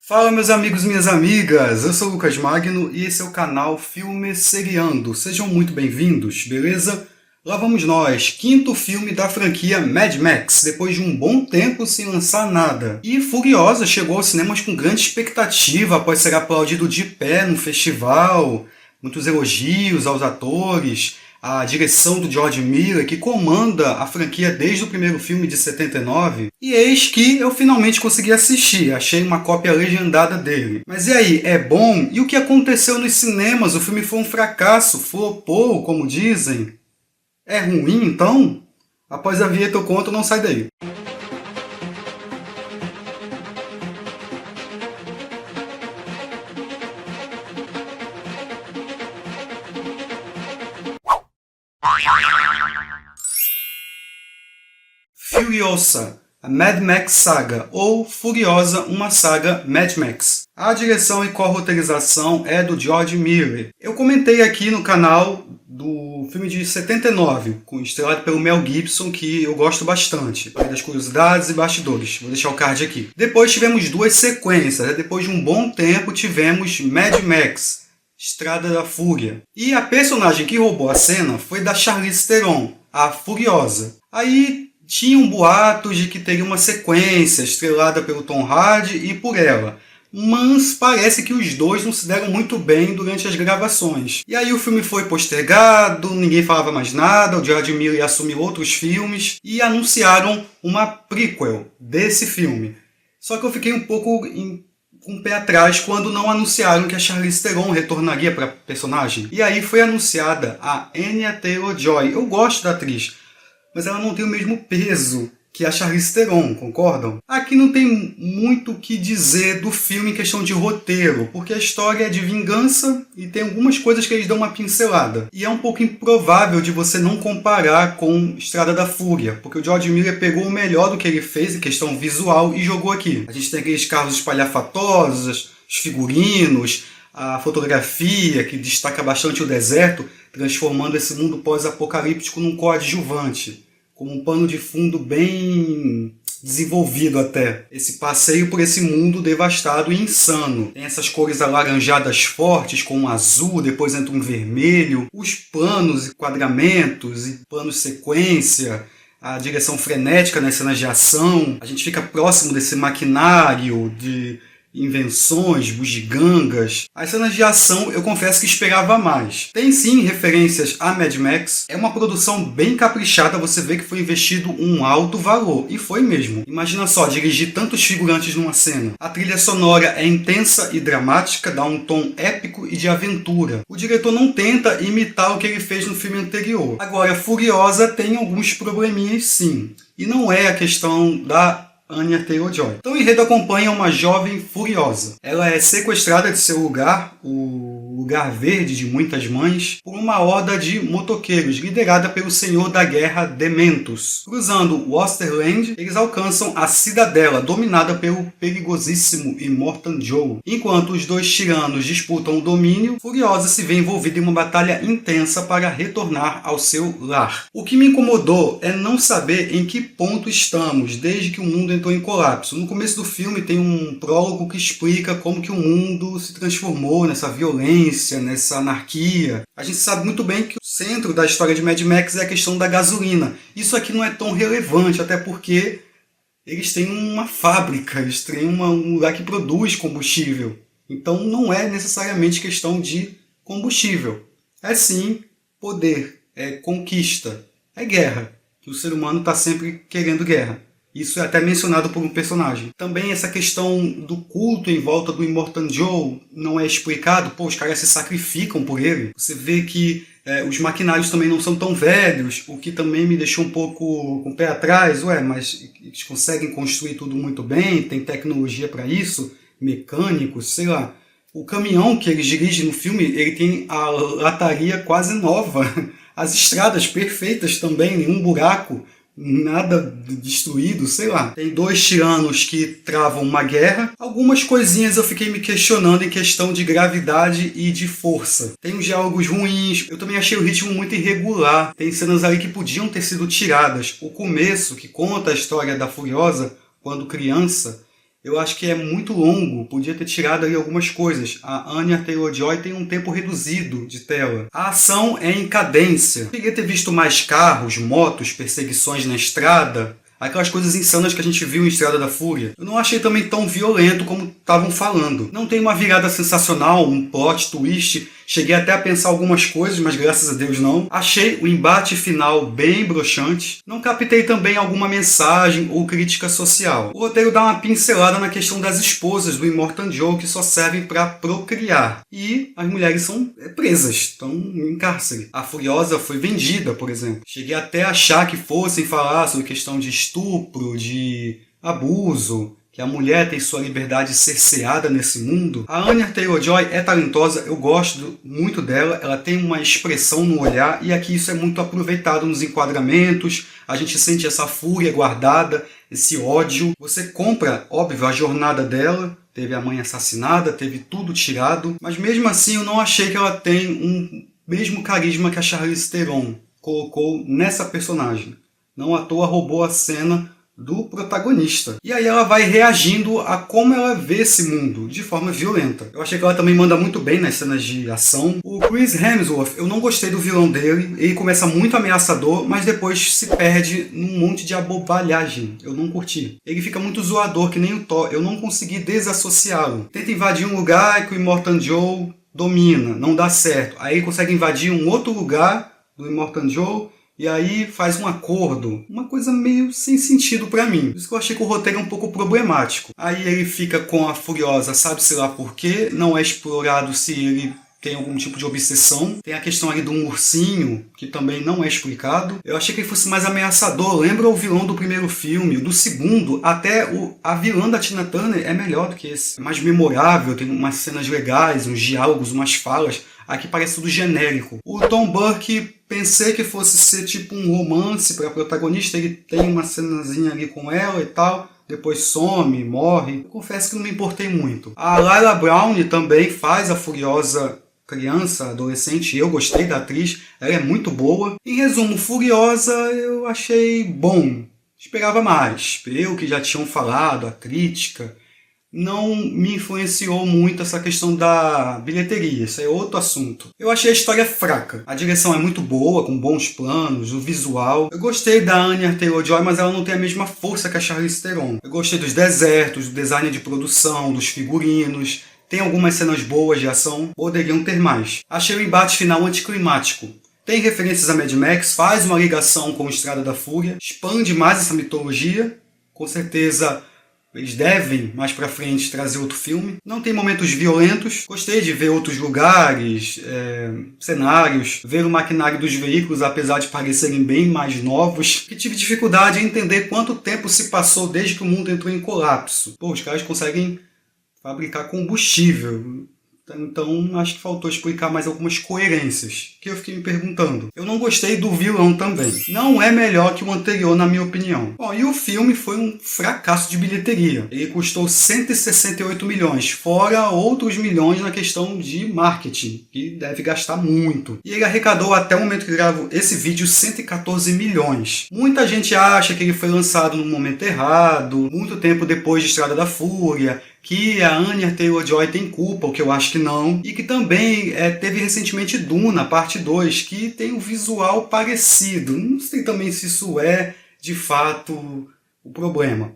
Fala meus amigos e minhas amigas, eu sou o Lucas Magno e esse é o canal Filme Seriando. Sejam muito bem-vindos, beleza? Lá vamos nós, quinto filme da franquia Mad Max, depois de um bom tempo sem lançar nada. E Furiosa chegou aos cinemas com grande expectativa após ser aplaudido de pé no festival, muitos elogios aos atores, a direção do George Miller, que comanda a franquia desde o primeiro filme de 79. E eis que eu finalmente consegui assistir, achei uma cópia legendada dele. Mas e aí, é bom? E o que aconteceu nos cinemas? O filme foi um fracasso, flopou, como dizem? É ruim, então? Após a vinheta eu conto, não sai daí. Furiosa, a Mad Max Saga, ou Furiosa, uma saga Mad Max. A direção e co-roteirização é do George Miller. Eu comentei aqui no canal do filme de 79, estrelado pelo Mel Gibson, que eu gosto bastante. Falei das curiosidades e bastidores. Vou deixar o card aqui. Depois tivemos duas sequências. Depois de um bom tempo tivemos Mad Max, Estrada da Fúria. E a personagem que roubou a cena foi da Charlize Theron, a Furiosa. Aí tinham boatos de que teria uma sequência estrelada pelo Tom Hardy e por ela. Mas parece que os dois não se deram muito bem durante as gravações. E aí o filme foi postergado, ninguém falava mais nada, o George Miller assumiu outros filmes e anunciaram uma prequel desse filme. Só que eu fiquei um pouco com o pé atrás quando não anunciaram que a Charlize Theron retornaria para a personagem. E aí foi anunciada a Anya Taylor-Joy. Eu gosto da atriz, mas ela não tem o mesmo peso que a Charlize Theron, concordam? Aqui não tem muito o que dizer do filme em questão de roteiro, porque a história é de vingança e tem algumas coisas que eles dão uma pincelada. E é um pouco improvável de você não comparar com Estrada da Fúria, porque o George Miller pegou o melhor do que ele fez em questão visual e jogou aqui. A gente tem aqueles carros espalhafatosos, os figurinos, a fotografia que destaca bastante o deserto, transformando esse mundo pós-apocalíptico num coadjuvante, com um pano de fundo bem desenvolvido até. Esse passeio por esse mundo devastado e insano. Tem essas cores alaranjadas fortes, com um azul, depois entra um vermelho, os planos e quadramentos e planos sequência, a direção frenética nas cenas de ação. A gente fica próximo desse maquinário de invenções, bugigangas. As cenas de ação eu confesso que esperava mais. Tem sim referências a Mad Max. É uma produção bem caprichada, você vê que foi investido um alto valor. E foi mesmo. Imagina só, dirigir tantos figurantes numa cena. A trilha sonora é intensa e dramática, dá um tom épico e de aventura. O diretor não tenta imitar o que ele fez no filme anterior. Agora, Furiosa tem alguns probleminhas sim. E não é a questão da Anya Taylor-Joy. Então o enredo acompanha uma jovem furiosa. Ela é sequestrada de seu lugar, o lugar verde de muitas mães, por uma horda de motoqueiros, liderada pelo senhor da guerra Dementus. Cruzando Wasteland, eles alcançam a cidadela, dominada pelo perigosíssimo Immortan Joe. Enquanto os dois tiranos disputam o domínio, Furiosa se vê envolvida em uma batalha intensa para retornar ao seu lar. O que me incomodou é não saber em que ponto estamos, desde que o mundo entrou em colapso. No começo do filme tem um prólogo que explica como que o mundo se transformou nessa violência, nessa anarquia. A gente sabe muito bem que o centro da história de Mad Max é a questão da gasolina. Isso aqui não é tão relevante, até porque eles têm uma fábrica, eles têm um lugar que produz combustível. Então não é necessariamente questão de combustível. É sim poder, é conquista, é guerra. Que o ser humano está sempre querendo guerra. Isso é até mencionado por um personagem. Também essa questão do culto em volta do Immortan Joe não é explicado. Pô, os caras se sacrificam por ele. Você vê que os maquinários também não são tão velhos, o que também me deixou um pouco com o pé atrás. Ué, mas eles conseguem construir tudo muito bem, tem tecnologia para isso, mecânicos, sei lá. O caminhão que eles dirigem no filme, ele tem a lataria quase nova. As estradas perfeitas também, nenhum buraco. Nada destruído, sei lá. Tem dois tiranos que travam uma guerra. Algumas coisinhas eu fiquei me questionando em questão de gravidade e de força. Tem uns diálogos ruins. Eu também achei o ritmo muito irregular. Tem cenas ali que podiam ter sido tiradas. O começo, que conta a história da Furiosa, quando criança, eu acho que é muito longo, podia ter tirado ali algumas coisas. A Anya Taylor-Joy tem um tempo reduzido de tela. A ação é em cadência. Queria ter visto mais carros, motos, perseguições na estrada, aquelas coisas insanas que a gente viu em Estrada da Fúria. Eu não achei também tão violento como estavam falando. Não tem uma virada sensacional, um plot twist. Cheguei até a pensar algumas coisas, mas graças a Deus não. Achei o embate final bem broxante. Não captei também alguma mensagem ou crítica social. O roteiro dá uma pincelada na questão das esposas do Immortan Joe que só servem para procriar. E as mulheres são presas, estão em cárcere. A Furiosa foi vendida, por exemplo. Cheguei até a achar que fossem falar sobre questão de estupro, de abuso, que a mulher tem sua liberdade cerceada nesse mundo. A Anya Taylor-Joy é talentosa, eu gosto muito dela, ela tem uma expressão no olhar e aqui isso é muito aproveitado nos enquadramentos, a gente sente essa fúria guardada, esse ódio. Você compra, óbvio, a jornada dela, teve a mãe assassinada, teve tudo tirado, mas mesmo assim eu não achei que ela tem um mesmo carisma que a Charlize Theron colocou nessa personagem. Não à toa roubou a cena do protagonista. E aí ela vai reagindo a como ela vê esse mundo, de forma violenta. Eu achei que ela também manda muito bem nas cenas de ação. O Chris Hemsworth, eu não gostei do vilão dele. Ele começa muito ameaçador, mas depois se perde num monte de abobalhagem. Eu não curti. Ele fica muito zoador, que nem o Thor. Eu não consegui desassociá-lo. Tenta invadir um lugar que o Immortan Joe domina, não dá certo. Aí ele consegue invadir um outro lugar do Immortan Joe, e aí faz um acordo, uma coisa meio sem sentido pra mim. Por isso que eu achei que o roteiro é um pouco problemático. Aí ele fica com a Furiosa, sabe-se lá por quê, não é explorado se ele tem algum tipo de obsessão. Tem a questão ali de um ursinho, que também não é explicado. Eu achei que ele fosse mais ameaçador. Lembra o vilão do primeiro filme, do segundo, até a vilã da Tina Turner é melhor do que esse. É mais memorável, tem umas cenas legais, uns diálogos, umas falas. Aqui parece tudo genérico. O Tom Burke, pensei que fosse ser tipo um romance para protagonista. Ele tem uma cenazinha ali com ela e tal. Depois some, morre. Eu confesso que não me importei muito. A Laila Brown também faz a Furiosa criança, adolescente. Eu gostei da atriz. Ela é muito boa. Em resumo, Furiosa eu achei bom. Esperava mais. Eu que já tinham falado, a crítica, não me influenciou muito essa questão da bilheteria, isso é outro assunto. Eu achei a história fraca. A direção é muito boa, com bons planos, o visual. Eu gostei da Anya Taylor-Joy, mas ela não tem a mesma força que a Charlize Theron. Eu gostei dos desertos, do design de produção, dos figurinos. Tem algumas cenas boas de ação, poderiam ter mais. Achei o embate final anticlimático. Tem referências a Mad Max, faz uma ligação com Estrada da Fúria, expande mais essa mitologia. Com certeza eles devem, mais pra frente, trazer outro filme. Não tem momentos violentos. Gostei de ver outros lugares, cenários, ver o maquinário dos veículos, apesar de parecerem bem mais novos. Que tive dificuldade em entender quanto tempo se passou desde que o mundo entrou em colapso. Pô, os caras conseguem fabricar combustível. Então, acho que faltou explicar mais algumas coerências, que eu fiquei me perguntando. Eu não gostei do vilão também. Não é melhor que o anterior, na minha opinião. Bom, e o filme foi um fracasso de bilheteria. Ele custou 168 milhões, fora outros milhões na questão de marketing, que deve gastar muito. E ele arrecadou, até o momento que gravo esse vídeo, 114 milhões. Muita gente acha que ele foi lançado no momento errado, muito tempo depois de Estrada da Fúria, que a Anya Taylor-Joy tem culpa, o que eu acho que não, e que também teve recentemente Duna, parte 2, que tem um visual parecido. Não sei também se isso é, de fato, o problema.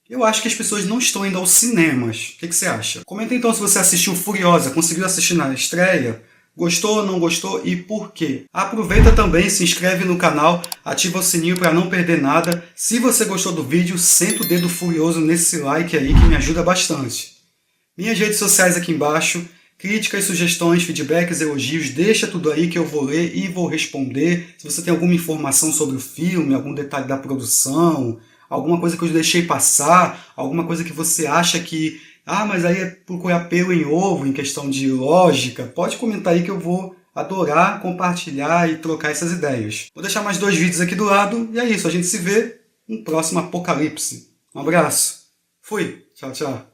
Eu acho que as pessoas não estão indo aos cinemas. O que você acha? Comenta então se você assistiu Furiosa, conseguiu assistir na estreia? Gostou, não gostou e por quê? Aproveita também, se inscreve no canal, ativa o sininho para não perder nada. Se você gostou do vídeo, senta o dedo furioso nesse like aí que me ajuda bastante. Minhas redes sociais aqui embaixo, críticas, sugestões, feedbacks, elogios, deixa tudo aí que eu vou ler e vou responder. Se você tem alguma informação sobre o filme, algum detalhe da produção, alguma coisa que eu deixei passar, alguma coisa que você acha que mas aí é procurar pelo em ovo em questão de lógica, pode comentar aí que eu vou adorar compartilhar e trocar essas ideias. Vou deixar mais 2 vídeos aqui do lado e é isso, a gente se vê no próximo Apocalipse. Um abraço, fui, tchau, tchau.